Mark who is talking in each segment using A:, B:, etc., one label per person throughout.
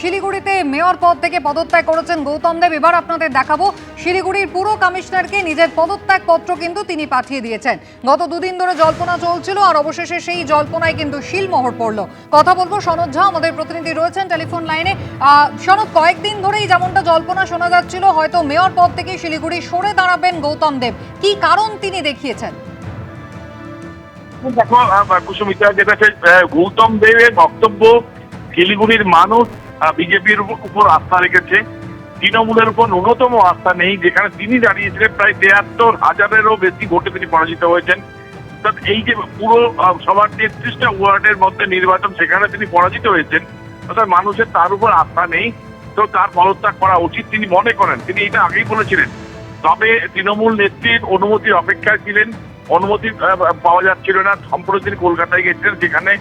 A: শিলিগুড়িতে মেয়র পদ থেকে পদত্যাগ করেছেন গৌতম দেব। এবার আপনাদের দেখাবো শিলিগুড়ির পুরো কমিশনারকে নিজের পদত্যাগ পত্র কিন্তু তিনি পাঠিয়ে দিয়েছেন। গত দুদিন ধরে জল্পনা চলছিল আর অবশেষে সেই জল্পনায় কিন্তু শিলমোহর পড়লো। কথা বলবো সনদ ঝা, আমাদের প্রতিনিধি রয়েছেন টেলিফোন লাইনে। সনদ, কয়েকদিন ধরেই যেমনটা জল্পনা শোনা যাচ্ছিল হয়তো মেয়র পদ থেকে শিলিগুড়ি সরে দাঁড়াবেন গৌতম দেব, কি কারণ তিনি দেখিয়েছেন?
B: দেখো কুসুমিতা, যেটা গৌতম দেবের বক্তব্য, শিলিগুড়ির মানুষ বিজেপির উপর আস্থা রেখেছে, তৃণমূলের উপর ন্যূনতম আস্থা নেই। যেখানে তিনি দাঁড়িয়েছিলেন প্রায় ৭৩,০০০-এরও বেশি ভোটে তিনি পরাজিত হয়েছেন। এই যে পুরো সবার ৩৩টা ওয়ার্ডের মধ্যে নির্বাচন, সেখানে তিনি পরাজিত হয়েছেন, অর্থাৎ মানুষের তার উপর আস্থা নেই। তো তার পদত্যাগ করা উচিত তিনি মনে করেন। তিনি এটা আগেই বলেছিলেন। তবে তৃণমূল নেত্রীর অনুমতির অপেক্ষায় ছিলেন, অনুমতি পাওয়া যাচ্ছিল না। সম্প্রতি তিনি কলকাতায় গেছিলেন, সেখানে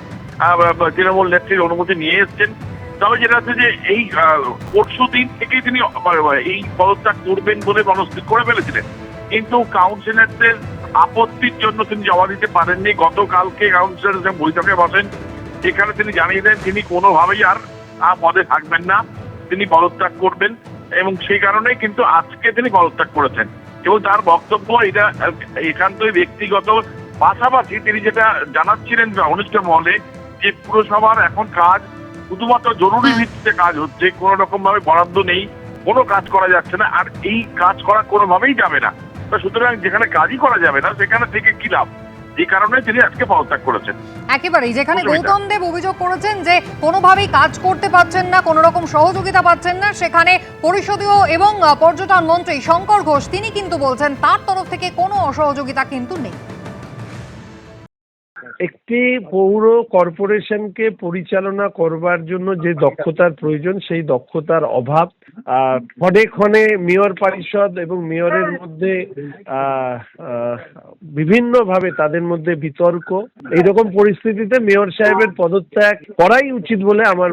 B: তৃণমূল নেত্রীর অনুমতি নিয়ে এসছেন। তবে যেটা হচ্ছে যে এই পরশু দিন থেকেই তিনি এই পদত্যাগ করবেন বলে মনস্থির করে ফেলেছিলেন, কিন্তু কাউন্সিলরদের আপত্তির জন্য তিনি জমা দিতে পারেননি। গতকালকে কাউন্সিলর বৈঠকে বসেন, সেখানে তিনি জানিয়ে দেন তিনি কোনোভাবেই আর পদে থাকবেন না, তিনি পদত্যাগ করবেন, এবং সেই কারণেই কিন্তু আজকে তিনি পদত্যাগ করেছেন। এবং তার বক্তব্য এটা একান্তই ব্যক্তিগত। পাশাপাশি তিনি যেটা জানাচ্ছিলেন ঘনিষ্ঠ মহলে, যে পুরসভার এখন কাজ শুধুমাত্র জরুরি ভিত্তিতে কাজ হচ্ছে, কোনো রকম ভাবে বরাদ্দ নেই, কোনো কাজ করা যাচ্ছে না, আর এই কাজ করা কোনোভাবেই যাবে না। সুতরাং যেখানে কাজই করা যাবে না সেখানে থেকে কি লাভ, এই কারণে তিনি আজকে পদত্যাগ করেছেন।
A: একেবারেই, যেখানে গৌতম দেব অভিযোগ করেছেন যে কোনোভাবেই কাজ করতে পারছেন না, কোনো রকম সহযোগিতা পাচ্ছেন না, সেখানে পরিষদীয় এবং পর্যটন মন্ত্রী শঙ্কর ঘোষ তিনি কিন্তু বলছেন তার তরফ থেকে কোনো অসহযোগিতা কিন্তু নেই।
C: একটি পৌর কর্পোরেশনকে পরিচালনা করবার জন্য যে দক্ষতার প্রয়োজন, সেই দক্ষতার অভাব। ক্ষণে ক্ষণে মেয়র পরিষদ এবং মেয়রের মধ্যে বিভিন্নভাবে তাদের মধ্যে বিতর্ক। এইরকম পরিস্থিতিতে মেয়র সাহেবের পদত্যাগ করাই উচিত বলে আমার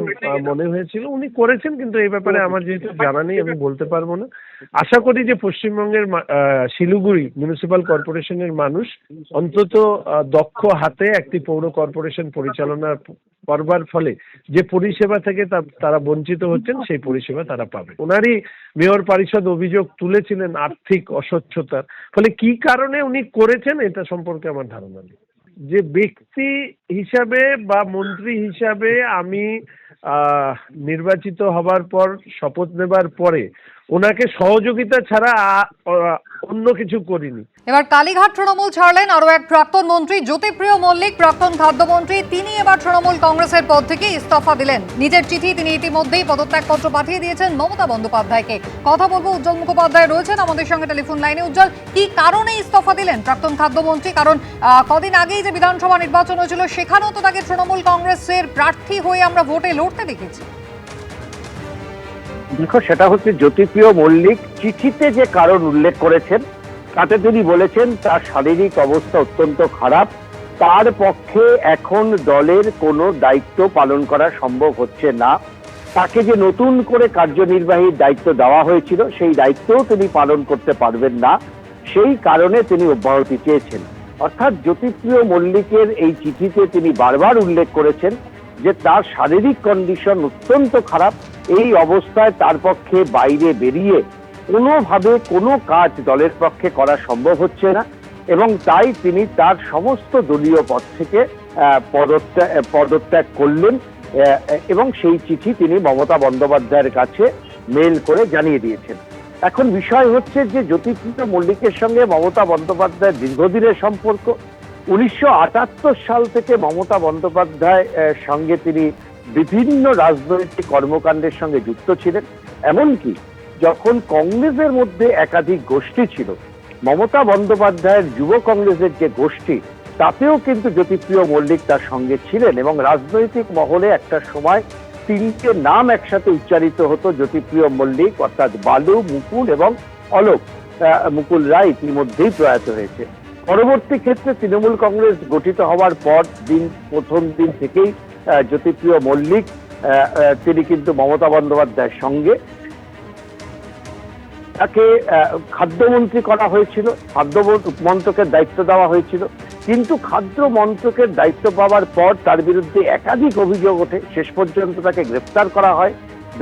C: মনে হয়েছিল। উনি করেছেন, কিন্তু এই ব্যাপারে আমার যেহেতু জানা নেই, আমি বলতে পারবো না। আশা করি যে পশ্চিমবঙ্গের শিলিগুড়ি মিউনিসিপাল কর্পোরেশনের মানুষ অন্তত দক্ষ হাতে একটি পৌর কর্পোরেশন পরিচালনা করবার ফলে যে পরিষেবা থেকে তারা বঞ্চিত হচ্ছেন, সেই পরিষেবা তারা পাবে। ওনারই মেয়র পরিষদ অভিযোগ তুলেছিলেন আর্থিক অস্বচ্ছতার, ফলে কি কারণে উনি করেছেন এটা সম্পর্কে আমার ধারণা নেই। যে ব্যক্তি হিসাবে বা মন্ত্রী হিসাবে আমি নির্বাচিত হবার পর, শপথ নেবার পরে ওনাকে সহযোগিতা ছাড়া অন্য কিছু করিনি।
A: এবার কালীঘাট তৃণমূল ছাড়লেন আরো এক প্রাক্তন মন্ত্রী জ্যোতিপ্রিয় মল্লিক, প্রাক্তন খাদ্যমন্ত্রী। তিনি এবার তৃণমূল কংগ্রেসের পদ থেকে ইস্তফা দিলেন। নিজের চিঠি তিনি ইতিমধ্যেই পদত্যাগপত্র পাঠিয়ে দিয়েছেন মমতা বন্দ্যোপাধ্যায়কে। কথা বলবো, উজ্জ্বল মুখোপাধ্যায় রয়েছেন আমাদের সঙ্গে টেলিফোন লাইনে। উজ্জ্বল, কি কারণে ইস্তফা দিলেন প্রাক্তন খাদ্যমন্ত্রী? কারণ কদিন আগেই যে বিধানসভা নির্বাচন হয়েছিল, সেখানেও তো তাকে তৃণমূল কংগ্রেসের প্রার্থী হয়ে আমরা ভোটে লড়তে দেখেছি।
D: দেখো, সেটা হচ্ছে জ্যোতিপ্রিয় মল্লিক চিঠিতে যে কারণ উল্লেখ করেছেন, তাতে তিনি বলেছেন তার শারীরিক অবস্থা অত্যন্ত খারাপ, তার পক্ষে এখন দলের কোনো দায়িত্ব পালন করা সম্ভব হচ্ছে না। তাকে যে নতুন করে কার্যনির্বাহীর দায়িত্ব দেওয়া হয়েছিল, সেই দায়িত্বও তিনি পালন করতে পারবেন না, সেই কারণে তিনি অব্যাহতি চেয়েছেন। অর্থাৎ জ্যোতিপ্রিয় মল্লিকের এই চিঠিতে তিনি বারবার উল্লেখ করেছেন যে তার শারীরিক কন্ডিশন অত্যন্ত খারাপ। এই অবস্থায় তার পক্ষে বাইরে বেরিয়ে কোনোভাবে কোনো কাজ দলের পক্ষে করা সম্ভব হচ্ছে না, এবং তাই তিনি তার সমস্ত দলীয় পদ থেকে পদত্যাগ করলেন, এবং সেই চিঠি তিনি মমতা বন্দ্যোপাধ্যায়ের কাছে মেল করে জানিয়ে দিয়েছেন। এখন বিষয় হচ্ছে যে জ্যোতিপ্রিয় মল্লিকের সঙ্গে মমতা বন্দ্যোপাধ্যায়ের দীর্ঘদিনের সম্পর্ক। 1978 সাল থেকে মমতা বন্দ্যোপাধ্যায় সঙ্গে তিনি বিভিন্ন রাজনৈতিক কর্মকাণ্ডের সঙ্গে যুক্ত ছিলেন। এমনকি যখন কংগ্রেসের মধ্যে একাধিক গোষ্ঠী ছিল, মমতা বন্দ্যোপাধ্যায়ের যুব কংগ্রেসের যে গোষ্ঠী, তাতেও কিন্তু জ্যোতিপ্রিয় মল্লিক তার সঙ্গে ছিলেন, এবং রাজনৈতিক মহলে একটা সময় তিনটে নাম একসাথে উচ্চারিত হতো জ্যোতিপ্রিয় মল্লিক, অর্থাৎ বালু, মুকুল এবং অলোক। মুকুল রায় ইতিমধ্যেই প্রয়াত হয়েছে। পরবর্তী ক্ষেত্রে তৃণমূল কংগ্রেস গঠিত হওয়ার পর প্রথম দিন থেকেই জ্যোতিপ্রিয় মল্লিক তিনি কিন্তু মমতা বন্দ্যোপাধ্যায়ের সঙ্গে, তাকে খাদ্যমন্ত্রী করা হয়েছিল, খাদ্য মন্ত্রকের দায়িত্ব দেওয়া হয়েছিল, কিন্তু খাদ্য মন্ত্রকের দায়িত্ব পাওয়ার পর তার বিরুদ্ধে একাধিক অভিযোগ ওঠে। শেষ পর্যন্ত তাকে গ্রেফতার করা হয়,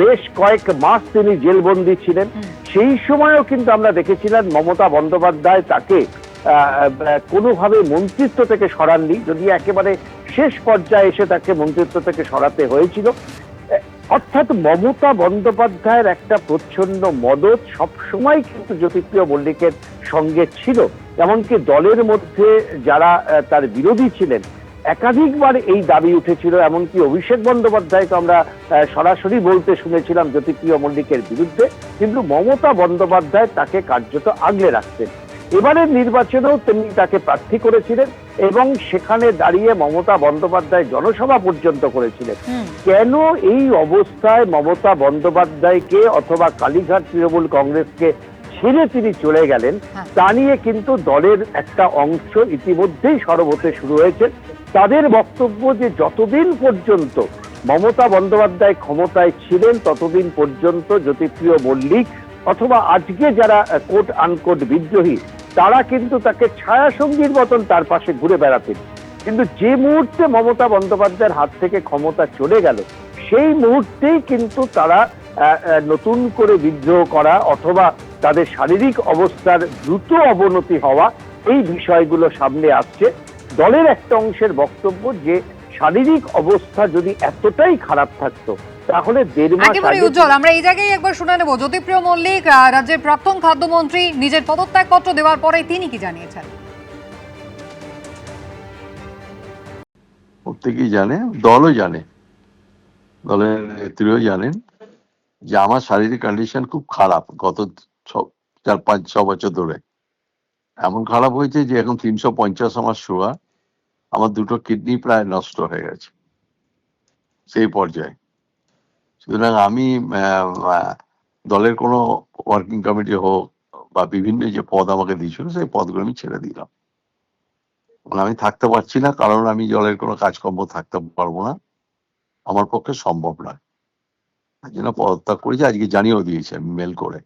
D: বেশ কয়েক মাস তিনি জেলবন্দি ছিলেন। সেই সময়ও কিন্তু আমরা দেখেছিলাম মমতা বন্দ্যোপাধ্যায় তাকে কোনোভাবে মন্ত্রিত্ব থেকে সরাননি, যদি একেবারে শেষ পর্যায়ে এসে তাকে মন্ত্রিত্ব থেকে সরাতে হয়েছিল। অর্থাৎ মমতা বন্দ্যোপাধ্যায়ের একটা প্রচ্ছন্ন মদত সবসময় কিন্তু জ্যোতিপ্রিয় মল্লিকের সঙ্গে ছিল। এমনকি দলের মধ্যে যারা তার বিরোধী ছিলেন একাধিকবার এই দাবি উঠেছিল, এমনকি অভিষেক বন্দ্যোপাধ্যায়কে আমরা সরাসরি বলতে শুনেছিলাম জ্যোতিপ্রিয় মল্লিকের বিরুদ্ধে, কিন্তু মমতা বন্দ্যোপাধ্যায় তাকে কার্যত আগলে রাখতেন। এবারের নির্বাচনেও তিনি তাকে প্রার্থী করেছিলেন এবং সেখানে দাঁড়িয়ে মমতা বন্দ্যোপাধ্যায় জনসভা পর্যন্ত করেছিলেন। কেন এই অবস্থায় মমতা বন্দ্যোপাধ্যায়কে অথবা কালীঘাট তৃণমূল কংগ্রেসকে ছেড়ে তিনি চলে গেলেন তা নিয়ে কিন্তু দলের একটা অংশ ইতিমধ্যেই সরব হতে শুরু হয়েছে। তাদের বক্তব্য যে যতদিন পর্যন্ত মমতা বন্দ্যোপাধ্যায় ক্ষমতায় ছিলেন ততদিন পর্যন্ত জ্যোতিপ্রিয় মল্লিক অথবা আজকে যারা কোট আনকোট বিদ্রোহী তারা কিন্তু তাকে ছায়াসঙ্গীর মতন তার পাশে ঘুরে বেড়াতেন। কিন্তু যে মুহূর্তে মমতা বন্দ্যোপাধ্যায়ের হাত থেকে ক্ষমতা চলে গেল সেই মুহূর্তেই কিন্তু তারা নতুন করে বিদ্রোহ করা অথবা তাদের শারীরিক অবস্থার দ্রুত অবনতি হওয়া, এই বিষয়গুলো সামনে আসছে। দলের একটা অংশের বক্তব্য যে শারীরিক অবস্থা যদি এতটাই খারাপ থাকতো তাহলে 1.5 মাস
A: একেবারে উজ্জ্বল, আমরা এই জায়গায় একবার শুনে নেব জ্যোতিপ্রিয় মল্লিক রাজ্যের প্রাক্তন খাদ্যমন্ত্রী নিজের পদত্যাগপত্র দেওয়ার পরে তিনি কি জানিয়েছেন।
E: প্রত্যেকেই জানে, দলও জানে, দলের নেত্রীও জানেন যে আমার শারীরিক কন্ডিশন খুব খারাপ। গত 4-5-6 বছর ধরে এমন খারাপ হয়েছে যে এখন 350 আমার সুগার, আমার 2টো কিডনি প্রায় নষ্ট হয়ে গেছে সেই পর্যায়ে। সুতরাং আমি দলের কোনো ওয়ার্কিং কমিটি হোক বা বিভিন্ন যে পদ আমাকে দিয়েছিল সেই পদগুলো আমি ছেড়ে দিলাম। আমি থাকতে পারছি না, কারণ আমি দলের কোনো কাজকর্ম থাকতে পারবো না, আমার পক্ষে সম্ভব নয়। তার জন্য পদত্যাগ করেছি, আজকে জানিয়েও দিয়েছি আমি মেল করে।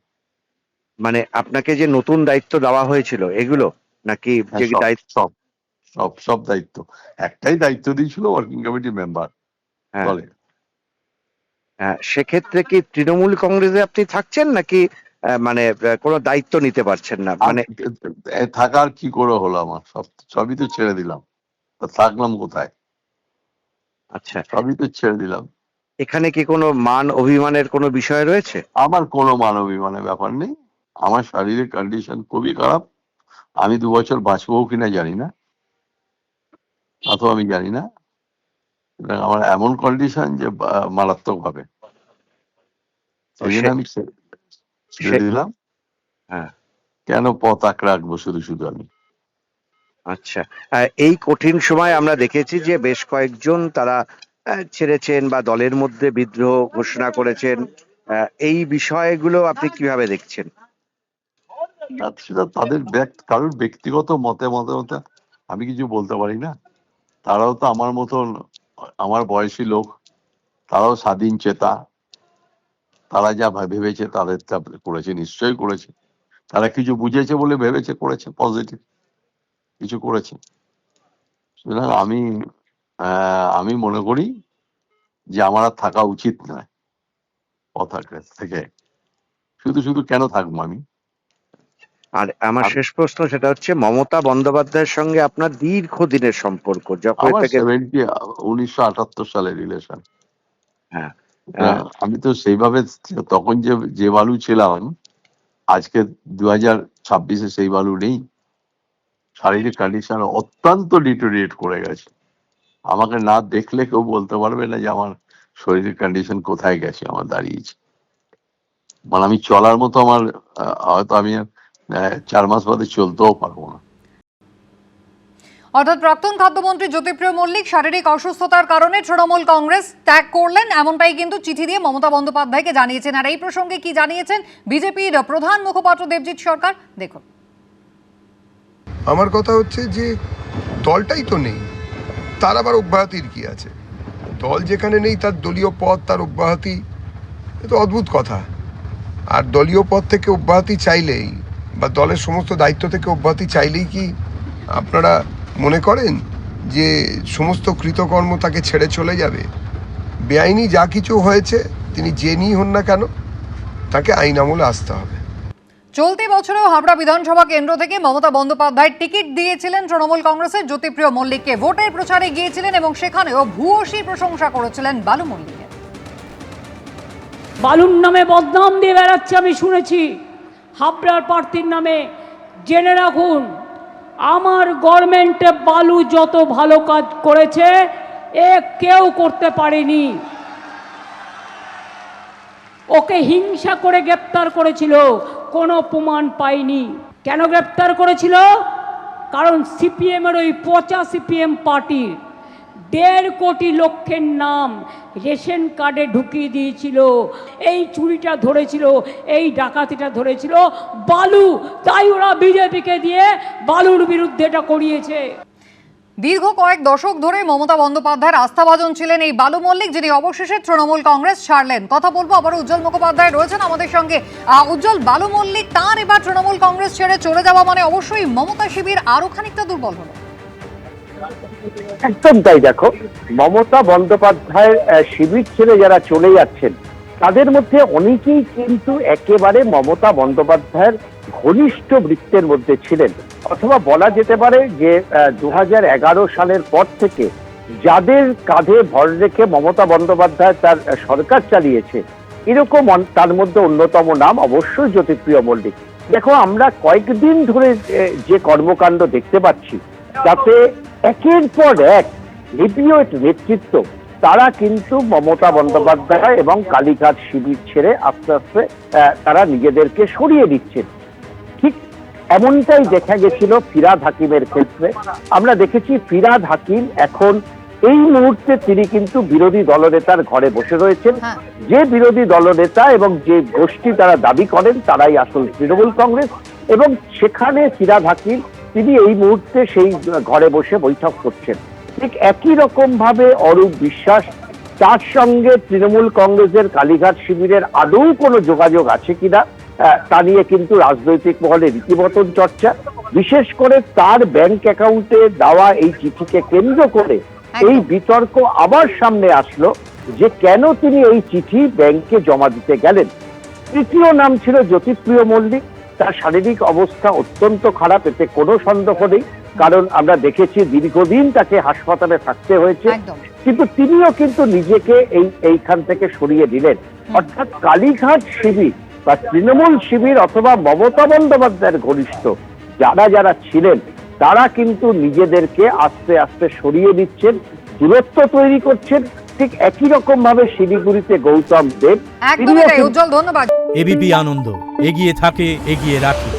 F: মানে আপনাকে যে নতুন দায়িত্ব দেওয়া হয়েছিল এগুলো নাকি যে দায়িত্ব?
E: সব দায়িত্ব, একটাই দায়িত্ব দিয়েছিল ওয়ার্কিং কমিটি মেম্বার দলে।
F: হ্যাঁ, সেক্ষেত্রে কি তৃণমূল কংগ্রেসে আপনি থাকছেন নাকি মানে কোনো দায়িত্ব নিতে পারছেন না? মানে
E: থাকার কি করে হলো, আমার সবই তো ছেড়ে দিলাম, থাকলাম কোথায়?
F: আচ্ছা,
E: সবই তো ছেড়ে দিলাম।
F: এখানে কি কোনো মান অভিমানের কোনো বিষয় রয়েছে?
E: আমার কোনো মান অভিমানের ব্যাপার নেই। আমার শারীরিক কন্ডিশন খুবই খারাপ। আমি 2 বছর বাঁচবো কিনা জানি না, অথবা আমি জানি না। আমার এমন কন্ডিশন যে মারাত্মক ভাবে, আমি ছেড়ে দিলাম।
F: হ্যাঁ,
E: কেন পথ আঁকড়ে রাখবো শুধু আমি?
F: আচ্ছা, এই কঠিন সময় আমরা দেখেছি যে বেশ কয়েকজন তারা ছেড়েছেন বা দলের মধ্যে বিদ্রোহ ঘোষণা করেছেন। এই বিষয়গুলো আপনি কিভাবে দেখছেন?
E: সেটা তাদের কারোর ব্যক্তিগত মতে আমি কিছু বলতে পারি না। তারাও তো আমার মতন, আমার বয়সী লোক, তারাও স্বাধীন চেতা। তারা যা ভেবেছে তাদের করেছে, নিশ্চয়ই করেছে। তারা কিছু বুঝেছে বলে ভেবেছে, করেছে, পজিটিভ কিছু করেছে। সুতরাং আমি মনে করি যে আমার আর থাকা উচিত নয় পথ আঁকড়ে থেকে। শুধু কেন থাকবো আমি?
F: আর আমার শেষ প্রশ্ন সেটা হচ্ছে, মমতা বন্দ্যোপাধ্যায়ের সঙ্গে আপনার দীর্ঘদিনের সম্পর্ক, যখন থেকে
E: 1978 সালের রিলেশন।
F: হ্যাঁ,
E: আমি তো সেইভাবে তখন যে বালু ছিলাম, আজকে 2026-এ সেই বালু নেই। শারীরিক কন্ডিশন অত্যন্ত ডিটোরিয়েট করে গেছে। আমাকে না দেখলে কেউ বলতে পারবে না যে আমার শরীরের কন্ডিশন কোথায় গেছে, আমার দাঁড়িয়েছে। মানে আমি চলার মতো, আমার হয়তো আমি 4 মাস বাদে চলতেও পারবো না।
A: অর্থাৎ প্রাক্তন খাদ্যমন্ত্রী জ্যোতিপ্রিয় মল্লিক শারীরিক অসুস্থতার কারণে তৃণমূল কংগ্রেস ত্যাগ করলেন, এমনটাই কিন্তু চিঠি দিয়ে মমতা বন্দ্যোপাধ্যায়কে জানিয়েছেন। আর এই প্রসঙ্গে কি জানিয়েছেন বিজেপির প্রধান মুখপাত্র দেবজিৎ সরকার, দেখুন।
G: আমার কথা হচ্ছে যে দলটাই তো নেই, তার আবার অব্যাহতির কি আছে? দল যেখানে নেই তার দলীয় পদ, তার অব্যাহতি, এ তো অদ্ভুত কথা। আর দলীয় পদ থেকে অব্যাহতি চাইলেই বা দলের সমস্ত দায়িত্ব থেকে অব্যাহতি চাইলেই কি আপনারা মনে করেন যে সমস্ত কৃতকর্ম তাকে ছেড়ে চলে যাবে? বেআইনি যা কিছু হয়েছে তিনি যে নিয়েই হন না কেন তাকে আইন আমলে আসতে হবে।
A: চলতি বছরেও হাবড়া বিধানসভা কেন্দ্র থেকে মমতা বন্দ্যোপাধ্যায় টিকিট দিয়েছিলেন তৃণমূল কংগ্রেসের জ্যোতিপ্রিয় মল্লিককে। ভোটের প্রচারে গিয়েছিলেন এবং সেখানেও ভূয়সী প্রশংসা করেছিলেন বালু মল্লিকের।
H: বালুর নামে বদনাম দিয়ে বেড়াচ্ছে আমি শুনেছি, হাবড়ার প্রার্থীর নামে। জেনে রাখুন, আমার গভর্নমেন্টে বালু যত ভালো কাজ করেছে এ কেউ করতে পারেনি। ওকে হিংসা করে গ্রেপ্তার করেছিল, কোনো প্রমাণ পাইনি। কেন গ্রেপ্তার করেছিল? কারণ সিপিএমের ওই পচা সিপিএম পার্টির 1.5 কোটি লোকের নাম রেশন কার্ডে ঢুকিয়ে দিয়েছিল। এই চুরিটা ধরেছিল, এই ডাকাতিটা ধরেছিল বালু, তাই ওরা বিজেপিকে দিয়ে বালুর বিরুদ্ধে এটা করিয়েছে।
A: দীর্ঘ কয়েক দশক ধরে মমতা বন্দ্যোপাধ্যায়ের আস্থাভাজন ছিলেন এই বালু মল্লিক, যিনি অবশেষে তৃণমূল কংগ্রেস ছাড়লেন। কথা বলবো আবার উজ্জ্বল মুখোপাধ্যায় রয়েছেন আমাদের সঙ্গে। উজ্জ্বল, বালু মল্লিক তার এবার তৃণমূল কংগ্রেস ছেড়ে চলে যাওয়া মানে অবশ্যই মমতা শিবির আরো খানিকটা দুর্বল হলো।
D: একদম তাই। দেখো, মমতা বন্দ্যোপাধ্যায়ের শিবির ছেড়ে যারা চলে যাচ্ছেন তাদের মধ্যে অনেকেই কিন্তু একেবারে মমতা বন্দ্যোপাধ্যায়ের ঘনিষ্ঠ বৃত্তের মধ্যে ছিলেন, অথবা বলা যেতে পারে যে 2011 সালের পর থেকে যাদের কাঁধে ভর রেখে মমতা বন্দ্যোপাধ্যায় তার সরকার চালিয়েছে, এরকম তার মধ্যে অন্যতম নাম অবশ্যই জ্যোতিপ্রিয় মল্লিক। দেখো, আমরা কয়েকদিন ধরে যে কর্মকাণ্ড দেখতে পাচ্ছি তাতে একের পর এক হেভিওয়েট নেতৃত্ব তারা কিন্তু মমতা বন্দ্যোপাধ্যায় এবং কালীঘাট শিবির ছেড়ে আস্তে আস্তে তারা নিজেদেরকে সরিয়ে দিচ্ছেন। ঠিক এমনটাই দেখা গেছিল ফিরহাদ হাকিমের ক্ষেত্রে। আমরা দেখেছি ফিরহাদ হাকিম এখন এই মুহূর্তে তিনি কিন্তু বিরোধী দলনেতার ঘরে বসে রয়েছেন। যে বিরোধী দলনেতা এবং যে গোষ্ঠী তারা দাবি করেন তারাই আসল তৃণমূল কংগ্রেস, এবং সেখানে ফিরহাদ হাকিম তিনি এই মুহূর্তে সেই ঘরে বসে বৈঠক করছেন। ঠিক একই রকম ভাবে অরূপ বিশ্বাস, তার সঙ্গে তৃণমূল কংগ্রেসের কালীঘাট শিবিরের আদৌ কোনো যোগাযোগ আছে কিনা তা নিয়ে কিন্তু রাজনৈতিক মহলে রীতিমতন চর্চা। বিশেষ করে তার ব্যাংক অ্যাকাউন্টে দেওয়া এই চিঠিকে কেন্দ্র করে এই বিতর্ক আবার সামনে আসলো যে কেন তিনি এই চিঠি ব্যাংকে জমা দিতে গেলেন। তৃতীয় নাম ছিল জ্যোতিপ্রিয় মল্লিক। তার শারীরিক অবস্থা অত্যন্ত খারাপ, এতে কোনো সন্দেহ নেই, কারণ আমরা দেখেছি দীর্ঘদিন তাকে হাসপাতালে থাকতে হয়েছে, কিন্তু তিনিও কিন্তু নিজেকে এইখান থেকে সরিয়ে দিলেন। অর্থাৎ কালীঘাট শিবির বা তৃণমূল শিবির অথবা মমতা বন্দ্যোপাধ্যায়ের ঘনিষ্ঠ যারা ছিলেন তারা কিন্তু নিজেদেরকে আস্তে আস্তে সরিয়ে দিচ্ছেন, দূরত্ব তৈরি করছেন। ঠিক একই রকম ভাবে শিলিগুড়িতে গৌতম দেব।
A: উজ্জ্বল, ধন্যবাদ।
I: এবিপি আনন্দ, এগিয়ে থাকে, এগিয়ে রাখে।